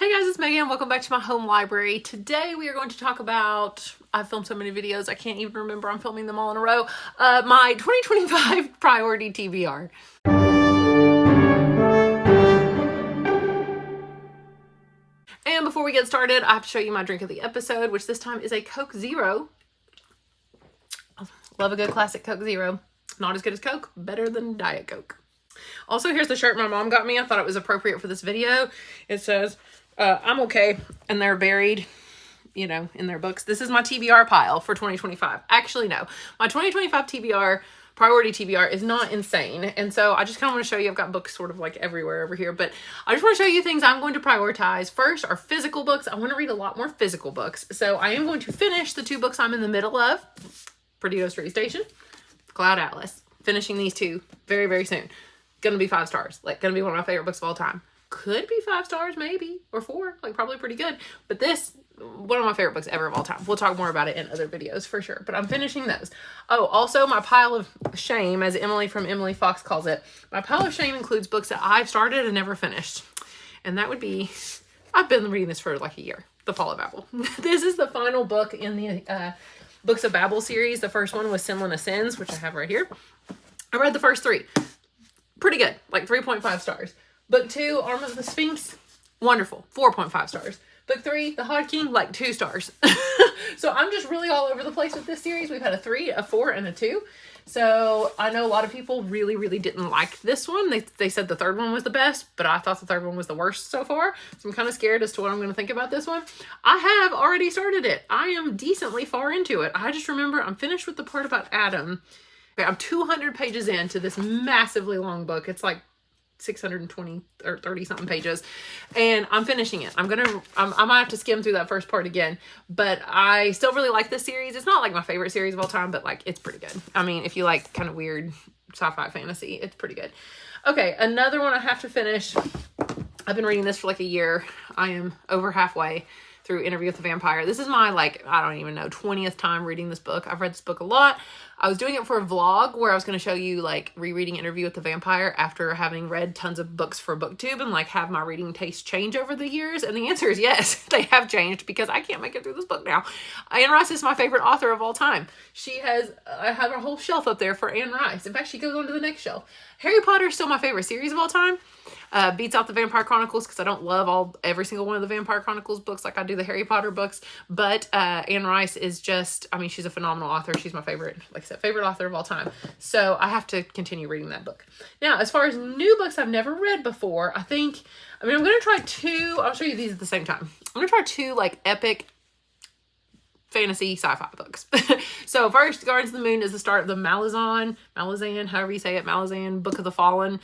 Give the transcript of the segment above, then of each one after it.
Hey guys, it's Megan. Welcome back to my home library. Today we are going to talk about, I've filmed so many videos, I can't even remember, I'm filming them all in a row, my 2025 priority TBR. And before we get started, I have to show you my drink of the episode, which this time is a Coke Zero. Love a good classic Coke Zero. Not as good as Coke, better than Diet Coke. Also, here's the shirt my mom got me. I thought it was appropriate for this video. It says, I'm okay, and they're buried, you know, in their books. This is my TBR pile for 2025. Actually, no. My 2025 TBR, priority TBR, is not insane. And so I just kind of want to show you, I've got books sort of like everywhere over here, but I just want to show you things I'm going to prioritize. First are physical books. I want to read a lot more physical books. So I am going to finish the two books I'm in the middle of, Perdido Street Station, Cloud Atlas. Finishing these two very, very soon. Gonna be 5 stars. Like, gonna be one of my favorite books of all time. Could be 5 stars, maybe, or 4, like probably pretty good. But this, one of my favorite books ever of all time. We'll talk more about it in other videos for sure, but I'm finishing those. Oh, also my pile of shame, as Emily from Emily Fox calls it, my pile of shame includes books that I've started and never finished. And that would be, I've been reading this for like a year, The Fall of Babel. This is the final book in the Books of Babel series. The first one was Sinless Sins, which I have right here. I read the first 3. Pretty good, like 3.5 stars. Book 2, Arm of the Sphinx, wonderful, 4.5 stars. Book 3, The Hod King, like 2 stars. So I'm just really all over the place with this series. We've had a 3, a 4, and a 2. So I know a lot of people really, really didn't like this one. They said the third one was the best, but I thought the third one was the worst so far. So I'm kind of scared as to what I'm going to think about this one. I have already started it. I am decently far into it. I just remember I'm finished with the part about Adam. Okay, I'm 200 pages into this massively long book. It's like 620 or 30 something pages, and I'm finishing it. I might have to skim through that first part again, but I still really like this series. It's not like my favorite series of all time, but like, it's pretty good. I mean, if you like kind of weird sci-fi fantasy, it's pretty good. Okay, another one I have to finish. I've been reading this for like a year. I am over halfway through Interview with the Vampire. This is my, like, I don't even know, 20th time reading this book. I've read this book a lot. I was doing it for a vlog where I was going to show you, like, rereading Interview with the Vampire after having read tons of books for BookTube and, like, have my reading taste change over the years. And the answer is yes, they have changed because I can't make it through this book now. Anne Rice is my favorite author of all time. I have a whole shelf up there for Anne Rice. In fact, she goes on to the next shelf. Harry Potter is still my favorite series of all time. Beats out the Vampire Chronicles because I don't love every single one of the Vampire Chronicles books like I do the Harry Potter books. But Anne Rice is just, I mean, she's a phenomenal author. She's my favorite, like I said, favorite author of all time. So I have to continue reading that book. Now, as far as new books I've never read before, I'm going to try 2. I'll show you these at the same time. I'm going to try 2 like epic fantasy sci-fi books. So first, Guardians of the Moon is the start of the Malazan, however you say it, Malazan Book of the Fallen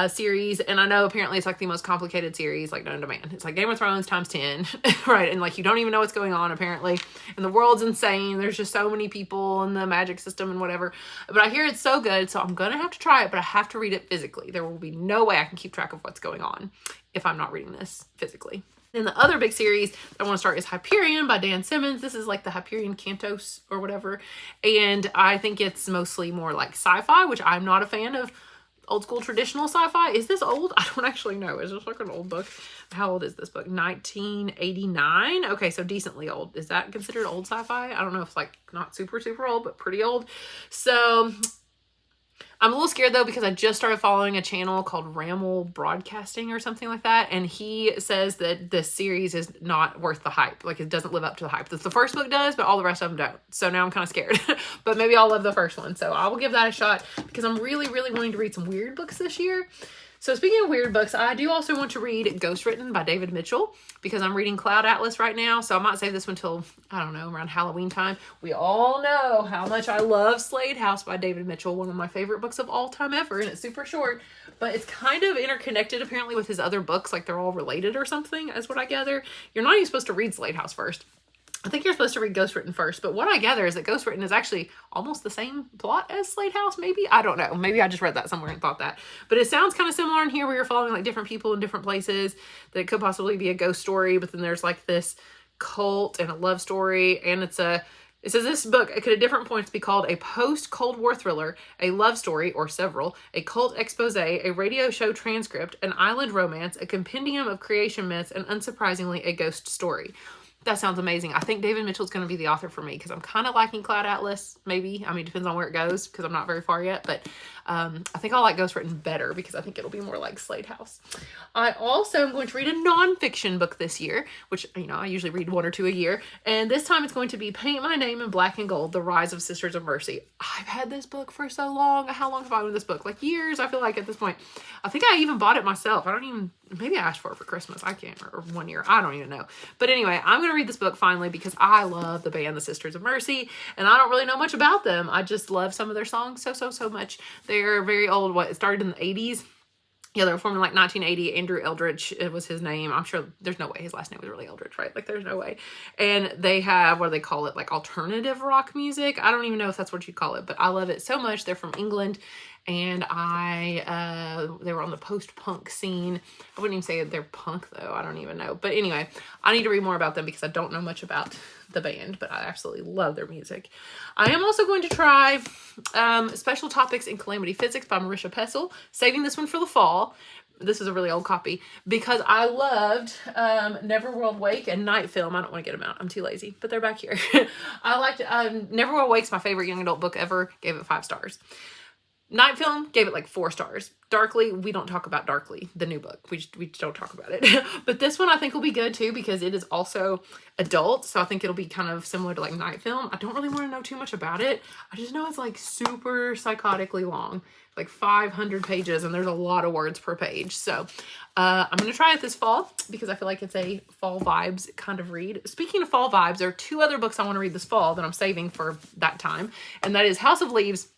series. And I know apparently it's like the most complicated series like known to man. It's like Game of Thrones times 10, right? And like you don't even know what's going on apparently. And the world's insane. There's just so many people in the magic system and whatever. But I hear it's so good, so I'm going to have to try it, but I have to read it physically. There will be no way I can keep track of what's going on if I'm not reading this physically. Then the other big series I want to start is Hyperion by Dan Simmons. This is like the Hyperion Cantos or whatever. And I think it's mostly more like sci-fi, which I'm not a fan of old school traditional sci-fi. Is this old? I don't actually know. Is this like an old book? How old is this book? 1989? Okay, so decently old. Is that considered old sci-fi? I don't know if it's like not super, super old, but pretty old. So I'm a little scared though because I just started following a channel called Ramble Broadcasting or something like that, and he says that this series is not worth the hype. Like it doesn't live up to the hype. The first book does, but all the rest of them don't. So now I'm kind of scared. But maybe I'll love the first one. So I will give that a shot because I'm really, really wanting to read some weird books this year. So speaking of weird books, I do also want to read Ghostwritten by David Mitchell because I'm reading Cloud Atlas right now. So I might save this one till, I don't know, around Halloween time. We all know how much I love Slade House by David Mitchell, one of my favorite books of all time ever. And it's super short, but it's kind of interconnected apparently with his other books. Like they're all related or something, is what I gather. You're not even supposed to read Slade House first. I think you're supposed to read Ghostwritten first, but what I gather is that Ghostwritten is actually almost the same plot as Slade House, maybe? I don't know. Maybe I just read that somewhere and thought that. But it sounds kind of similar in here where you're following like different people in different places. That it could possibly be a ghost story, but then there's like this cult and a love story, and it's a It says this book could at different points be called a post-Cold War thriller, a love story, or several, a cult expose, a radio show transcript, an island romance, a compendium of creation myths, and unsurprisingly, a ghost story. That sounds amazing. I think David Mitchell's going to be the author for me because I'm kind of liking Cloud Atlas, maybe. I mean, it depends on where it goes because I'm not very far yet. But I think I'll like Ghost Written better because I think it'll be more like Slade House. I also am going to read a nonfiction book this year, which, you know, I usually read 1 or 2 a year. And this time it's going to be Paint My Name in Black and Gold, The Rise of Sisters of Mercy. I've had this book for so long. How long have I had this book? Like years, I feel like at this point. I think I even bought it myself. Maybe I asked for it for Christmas. I can't remember. 1 year. I don't even know. But anyway, I'm going to read this book finally because I love the band, the Sisters of Mercy, and I don't really know much about them. I just love some of their songs so much. They're very old. It started in the 80s. Yeah, they were formed in like 1980. Andrew Eldridge, it was his name. I'm sure there's no way his last name was really Eldridge, right? Like there's no way. And they have, what do they call it? Like alternative rock music. I don't even know if that's what you call it, but I love it so much. They're from England. And they were on the post-punk scene. I wouldn't even say they're punk though. I don't even know. But anyway, I need to read more about them because I don't know much about the band, but I absolutely love their music. I am also going to try Special Topics in Calamity Physics by Marisha Pessel, saving this one for the fall. This is a really old copy because I loved Neverworld Wake and Night Film. I don't want to get them out. I'm too lazy, but they're back here. I liked Neverworld Wake's my favorite young adult book ever. Gave it 5 stars. Night Film gave it like 4 stars. Darkly, we don't talk about Darkly, the new book. We don't talk about it. But this one I think will be good too because it is also adult. So I think it'll be kind of similar to like Night Film. I don't really want to know too much about it. I just know it's like super psychotically long. Like 500 pages and there's a lot of words per page. So I'm going to try it this fall because I feel like it's a fall vibes kind of read. Speaking of fall vibes, there are 2 other books I want to read this fall that I'm saving for that time. And that is House of Leaves,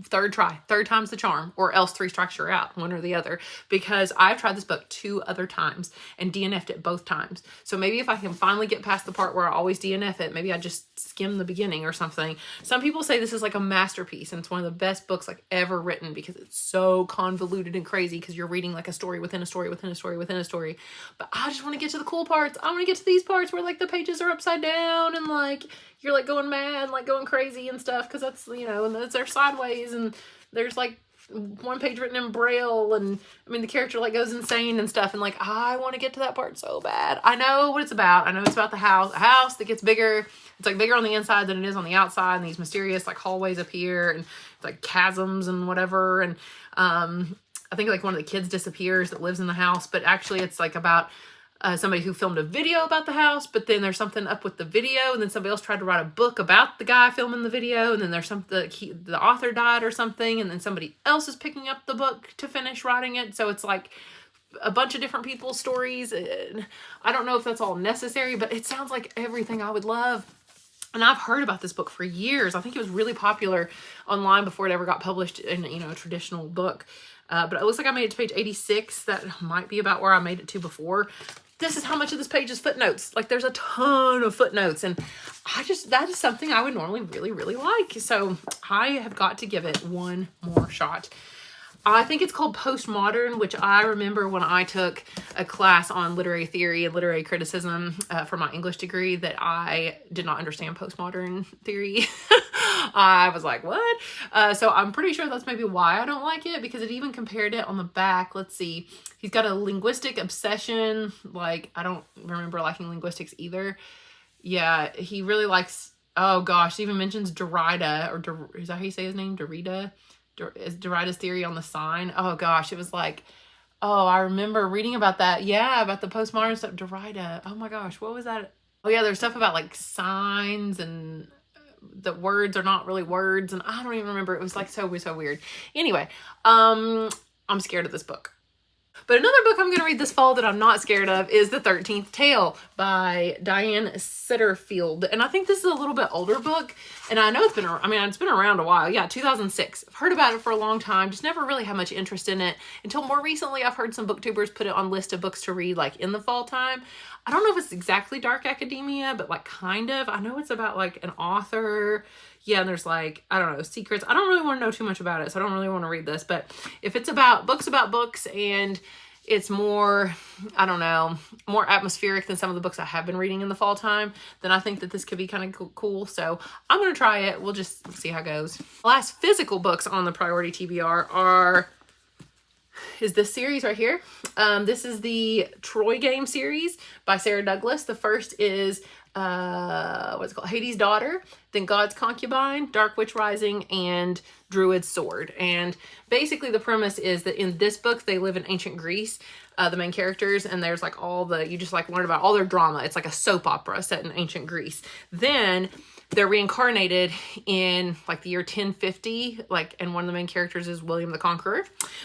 third time's the charm, or else 3 strikes you're out, one or the other, because I've tried this book 2 other times and DNF'd it both times. So maybe if I can finally get past the part where I always DNF it, maybe I just skim the beginning or something. Some people say this is like a masterpiece and it's one of the best books like ever written because it's so convoluted and crazy because you're reading like a story within a story within a story within a story. But I just want to get to the cool parts. I want to get to these parts where like the pages are upside down and like you're like going mad, like going crazy and stuff because that's, you know, and they're sideways and there's like 1 page written in Braille and I mean the character like goes insane and stuff and like I want to get to that part so bad. I know what it's about. I know it's about a house that gets bigger. It's like bigger on the inside than it is on the outside and these mysterious like hallways appear and like chasms and whatever and I think like one of the kids disappears that lives in the house, but actually it's like about somebody who filmed a video about the house, but then there's something up with the video, and then somebody else tried to write a book about the guy filming the video, and then there's the author died or something, and then somebody else is picking up the book to finish writing it. So it's like a bunch of different people's stories. I don't know if that's all necessary, but it sounds like everything I would love. And I've heard about this book for years. I think it was really popular online before it ever got published in, you know, a traditional book. But it looks like I made it to page 86. That might be about where I made it to before. This is how much of this page is footnotes. Like there's a ton of footnotes and that is something I would normally really, really like. So I have got to give it one more shot. I think it's called Postmodern, which I remember when I took a class on literary theory and literary criticism for my English degree that I did not understand postmodern theory. I was like, what? So I'm pretty sure that's maybe why I don't like it because it even compared it on the back. Let's see. He's got a linguistic obsession. Like, I don't remember liking linguistics either. Yeah, he really likes, oh gosh, he even mentions Derrida, or is that how you say his name? Derrida? Is Derrida's theory on the sign. Oh gosh, it was like, oh, I remember reading about that. Yeah, about the postmodern stuff. Derrida. Oh my gosh, what was that? Oh yeah, there's stuff about like signs and the words are not really words, and I don't even remember. It was like so weird. Anyway, I'm scared of this book. But another book I'm going to read this fall that I'm not scared of is The 13th Tale by Diane Sitterfield. And I think this is a little bit older book. And I know it's been around a while. Yeah, 2006. I've heard about it for a long time. Just never really had much interest in it until more recently I've heard some booktubers put it on list of books to read like in the fall time. I don't know if it's exactly dark academia, but like kind of. I know it's about like an author. Yeah, and there's like, I don't know, secrets. I don't really want to know too much about it, so I don't really want to read this. But if it's about books and it's more, I don't know, more atmospheric than some of the books I have been reading in the fall time, then I think that this could be kind of cool. So I'm going to try it. We'll just see how it goes. Last physical books on the priority TBR is this series right here. This is the Troy Game series by Sarah Douglas. The first is what's it called? Hades' Daughter, then God's Concubine, Dark Witch Rising, and Druid's Sword. And basically the premise is that in this book, they live in ancient Greece, the main characters, and there's like all the, you just like learn about all their drama. It's like a soap opera set in ancient Greece. Then they're reincarnated in like the year 1050, like, and one of the main characters is William the Conqueror.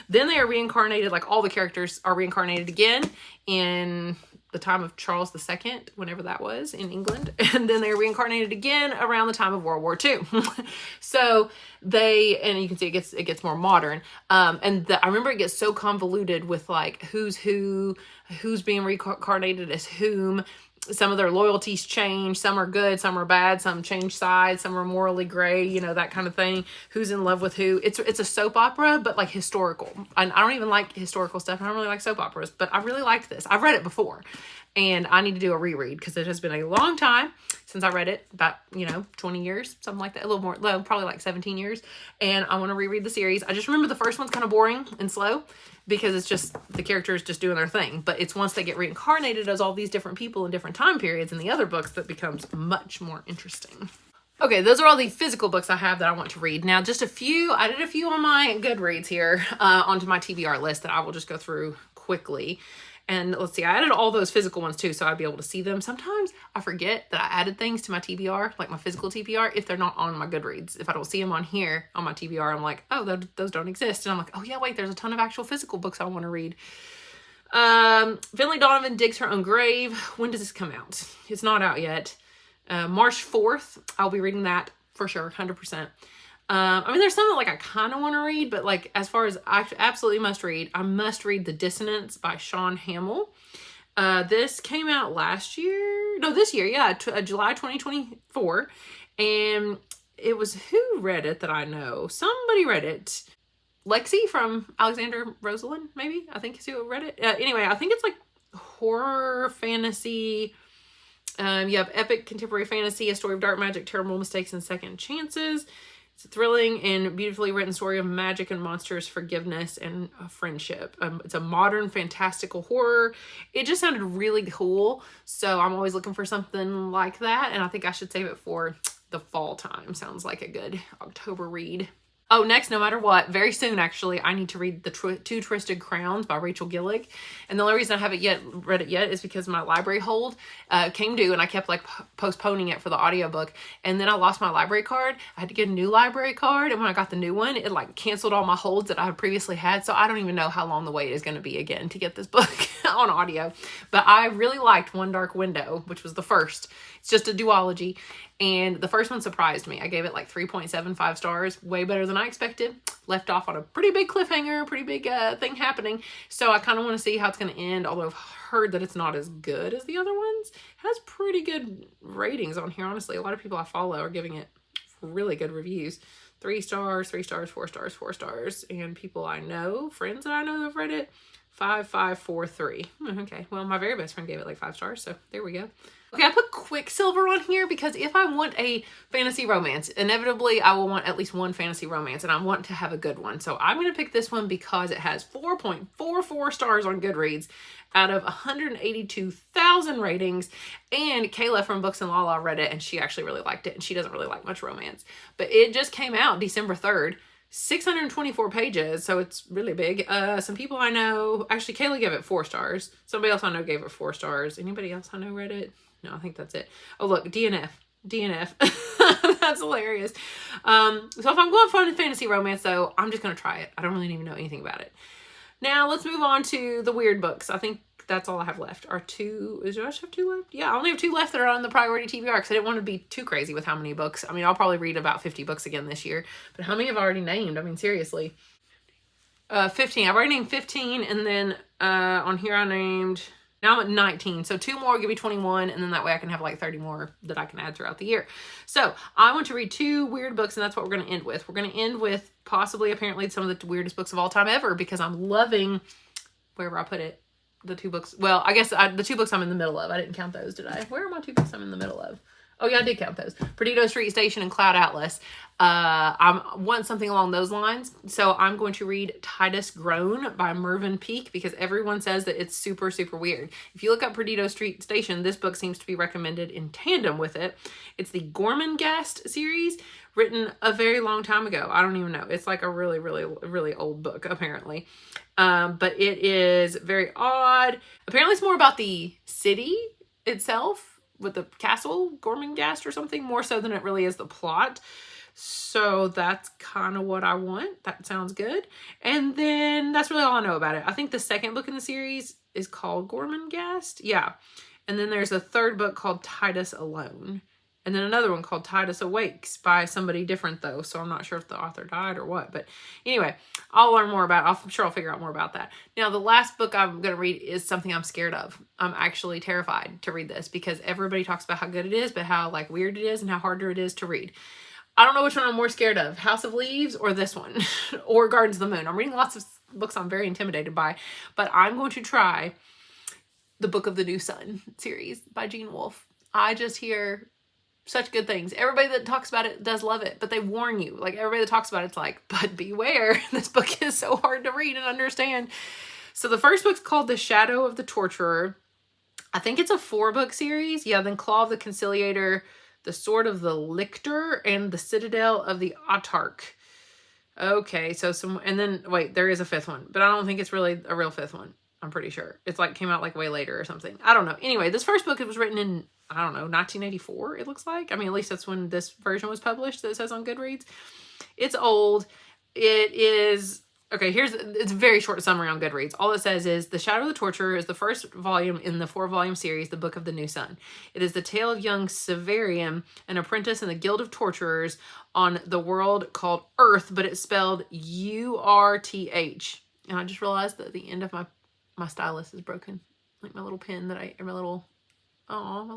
Then they are reincarnated, like all the characters are reincarnated again in the time of Charles II, whenever that was in England. And then they're reincarnated again around the time of World War II. So and you can see it gets more modern. And I remember it gets so convoluted with like who's being reincarnated as whom. Some of their loyalties change. Some are good, some are bad, some change sides, some are morally gray, you know, that kind of thing. Who's in love with who. It's a soap opera, but like historical. And I don't even like historical stuff. I don't really like soap operas, but I really liked this. I've read it before, and I need to do a reread because it has been a long time since I read it, about, 20 years, something like that, a little more, probably like 17 years. And I want to reread the series. I just remember the first one's kind of boring and slow because it's just the characters just doing their thing. But it's once they get reincarnated as all these different people in different time periods in the other books that becomes much more interesting. Okay, those are all the physical books I have that I want to read. Now, just a few, I did a few on my Goodreads here, onto my TBR list that I will just go through quickly. And let's see, I added all those physical ones too, so I'd be able to see them. Sometimes I forget that I added things to my TBR, like my physical TBR, if they're not on my Goodreads. If I don't see them on here, on my TBR, I'm like, oh, those don't exist. And I'm like, oh yeah, wait, there's a ton of actual physical books I want to read. Finley Donovan Digs Her Own Grave. When does this come out? It's not out yet. March 4th, I'll be reading that for sure, 100%. I mean, there's some that like I kind of want to read, but like as far as I absolutely must read, I must read The Dissonance by Sean Hamill. This came out this year, yeah, July 2024. And it was, who read it that I know? Somebody read it. Lexi from Alexander Rosalind, maybe? I think is who read it. Anyway, I think it's like horror, fantasy. You have epic contemporary fantasy, a story of dark magic, terrible mistakes, and second chances. It's a thrilling and beautifully written story of magic and monsters, forgiveness, and friendship. It's a modern fantastical horror. It just sounded really cool, so I'm always looking for something like that, and I think I should save it for the fall time. Sounds like a good October read. Oh, next, no matter what, very soon, actually, I need to read The Two Twisted Crowns by Rachel Gillick. And the only reason I haven't read it yet is because my library hold came due, and I kept like postponing it for the audiobook. And then I lost my library card. I had to get a new library card. And when I got the new one, it like canceled all my holds that I had previously had. So I don't even know how long the wait is going to be again to get this book on audio. But I really liked One Dark Window, which was the first. It's just a duology. And the first one surprised me. I gave it like 3.75 stars, way better than I expected. Left off on a pretty big cliffhanger, pretty big thing happening. So I kind of want to see how it's going to end, although I've heard that it's not as good as the other ones. It has pretty good ratings on here, honestly. A lot of people I follow are giving it really good reviews. 3 stars, 3 stars, 4 stars, 4 stars. And people I know, friends that I know have read it, 5, 5, 4, 3. Okay, well, my very best friend gave it like 5 stars, so there we go. Okay, I put Quicksilver on here because if I want a fantasy romance, inevitably I will want at least one fantasy romance, and I want to have a good one. So I'm going to pick this one because it has 4.44 stars on Goodreads out of 182,000 ratings. And Kayla from Books and Lala read it, and she actually really liked it, and she doesn't really like much romance. But it just came out December 3rd. 624 pages, so it's really big. Some people I know, actually Kayla gave it 4 stars. Somebody else I know gave it 4 stars. Anybody else I know read it? No, I think that's it. Oh, look, DNF. That's hilarious. So if I'm going for fantasy romance, though, I'm just going to try it. I don't really even know anything about it. Now, let's move on to the weird books. I think that's all I have left. Do I just have 2 left? Yeah, I only have 2 left that are on the priority TBR because I didn't want to be too crazy with how many books. I mean, I'll probably read about 50 books again this year. But how many have I already named? I mean, seriously. 15. I've already named 15, and then on here I named... Now I'm at 19, so 2 more, give me 21, and then that way I can have like 30 more that I can add throughout the year. So I want to read 2 weird books, and that's what we're going to end with. We're going to end with possibly, apparently, some of the weirdest books of all time ever, because I'm loving wherever I put it. The 2 books. Well, I guess the 2 books I'm in the middle of. I didn't count those, did I? Where are my 2 books I'm in the middle of? Oh, yeah, I did count those. Perdido Street Station and Cloud Atlas. I want something along those lines. So I'm going to read Titus Grown by Mervyn Peake because everyone says that it's super, super weird. If you look up Perdido Street Station, this book seems to be recommended in tandem with it. It's the Gormenghast series, written a very long time ago. I don't even know. It's like a really, really, really old book, apparently. But it is very odd. Apparently it's more about the city itself, with the castle, Gormenghast or something, more so than it really is the plot. So that's kind of what I want. That sounds good. And then that's really all I know about it. I think the second book in the series is called Gormenghast. Yeah. And then there's a 3rd book called Titus Alone. And then another one called Titus Awakes by somebody different though. So I'm not sure if the author died or what. But anyway, I'll learn more about it. I'm sure I'll figure out more about that. Now, the last book I'm going to read is something I'm scared of. I'm actually terrified to read this because everybody talks about how good it is, but how like weird it is and how harder it is to read. I don't know which one I'm more scared of, House of Leaves or this one or Gardens of the Moon. I'm reading lots of books I'm very intimidated by, but I'm going to try the Book of the New Sun series by Gene Wolfe. I just hear such good things. Everybody that talks about it does love it, but they warn you. Like everybody that talks about it's like, but beware, this book is so hard to read and understand. So the first book's called The Shadow of the Torturer. I think it's a 4-book series. Yeah, then Claw of the Conciliator, The Sword of the Lictor, and The Citadel of the Autarch. Okay, so and then, wait, there is a 5th one, but I don't think it's really a real 5th one. I'm pretty sure. It's like came out like way later or something. I don't know. Anyway, this first book, it was written in, I don't know, 1984, it looks like. I mean, at least that's when this version was published that it says on Goodreads. It's old. It is, okay, it's a very short summary on Goodreads. All it says is, The Shadow of the Torturer is the first volume in the 4-volume series, The Book of the New Sun. It is the tale of young Severian, an apprentice in the Guild of Torturers on the world called Earth, but it's spelled U-R-T-H. And I just realized that the end of my stylus is broken. Like my little pen that my little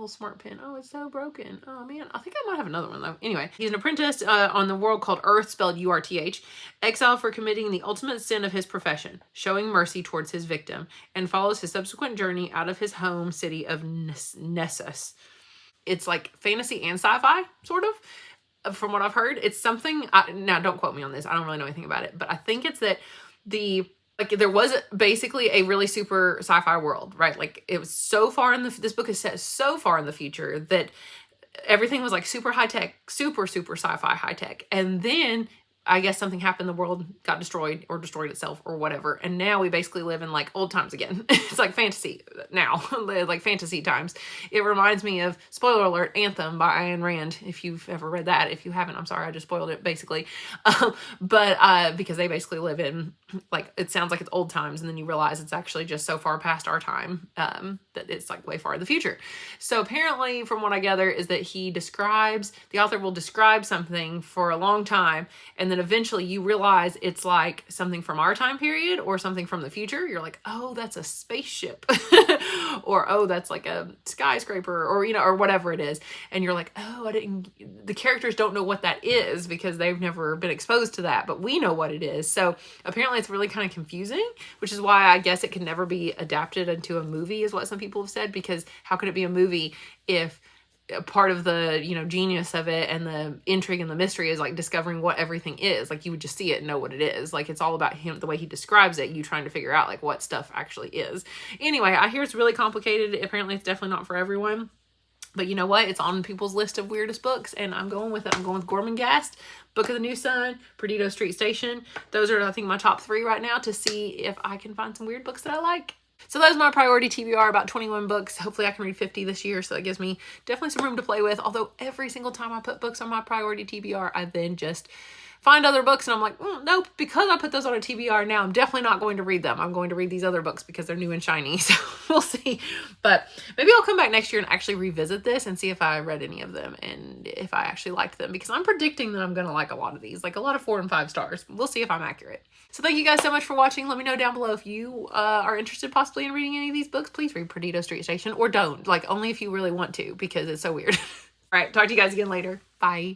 smart pen. Oh, it's so broken. Oh man, I think I might have another one though. Anyway, he's an apprentice on the world called Earth, spelled U-R-T-H, exiled for committing the ultimate sin of his profession, showing mercy towards his victim, and follows his subsequent journey out of his home city of Nessus. It's like fantasy and sci-fi, sort of, from what I've heard. It's something, now don't quote me on this, I don't really know anything about it, but I think it's that there was basically a really super sci-fi world, right? Like it was so far this book is set so far in the future that everything was like super high tech, super, super sci-fi high tech. And then I guess something happened, the world got destroyed or destroyed itself or whatever. And now we basically live in like old times again. It's like fantasy now, like fantasy times. It reminds me of, spoiler alert, Anthem by Ayn Rand. If you've ever read that, if you haven't, I'm sorry, I just spoiled it basically. But because they basically live in, like, it sounds like it's old times and then you realize it's actually just so far past our time that it's like way far in the future. So apparently from what I gather is that the author will describe something for a long time, and then eventually you realize it's like something from our time period or something from the future. You're like, oh, that's a spaceship or, oh, that's like a skyscraper or, or whatever it is. And you're like, oh, the characters don't know what that is because they've never been exposed to that, but we know what it is. So apparently it's really kind of confusing, which is why I guess it can never be adapted into a movie is what some people have said, because how could it be a movie if part of the genius of it and the intrigue and the mystery is like discovering what everything is? Like you would just see it and know what it is. Like it's all about him, the way he describes it, you trying to figure out like what stuff actually is. Anyway, I hear it's really complicated. Apparently it's definitely not for everyone, but you know what, it's on people's list of weirdest books and I'm going with it. I'm going with Gormenghast, Book of the New Sun, Perdido Street Station. Those are, I think, my top 3 right now to see if I can find some weird books that I like. So that was my priority TBR, about 21 books. Hopefully I can read 50 this year, so that gives me definitely some room to play with. Although every single time I put books on my priority TBR, I then just find other books and I'm like, nope, because I put those on a TBR now, I'm definitely not going to read them. I'm going to read these other books because they're new and shiny, so we'll see. But maybe I'll come back next year and actually revisit this and see if I read any of them and if I actually liked them, because I'm predicting that I'm going to like a lot of these, like a lot of 4 and 5 stars. We'll see if I'm accurate. So thank you guys so much for watching. Let me know down below if you are interested possibly in reading any of these books. Please read Perdido Street Station, or don't, like only if you really want to, because it's so weird. All right, talk to you guys again later. Bye.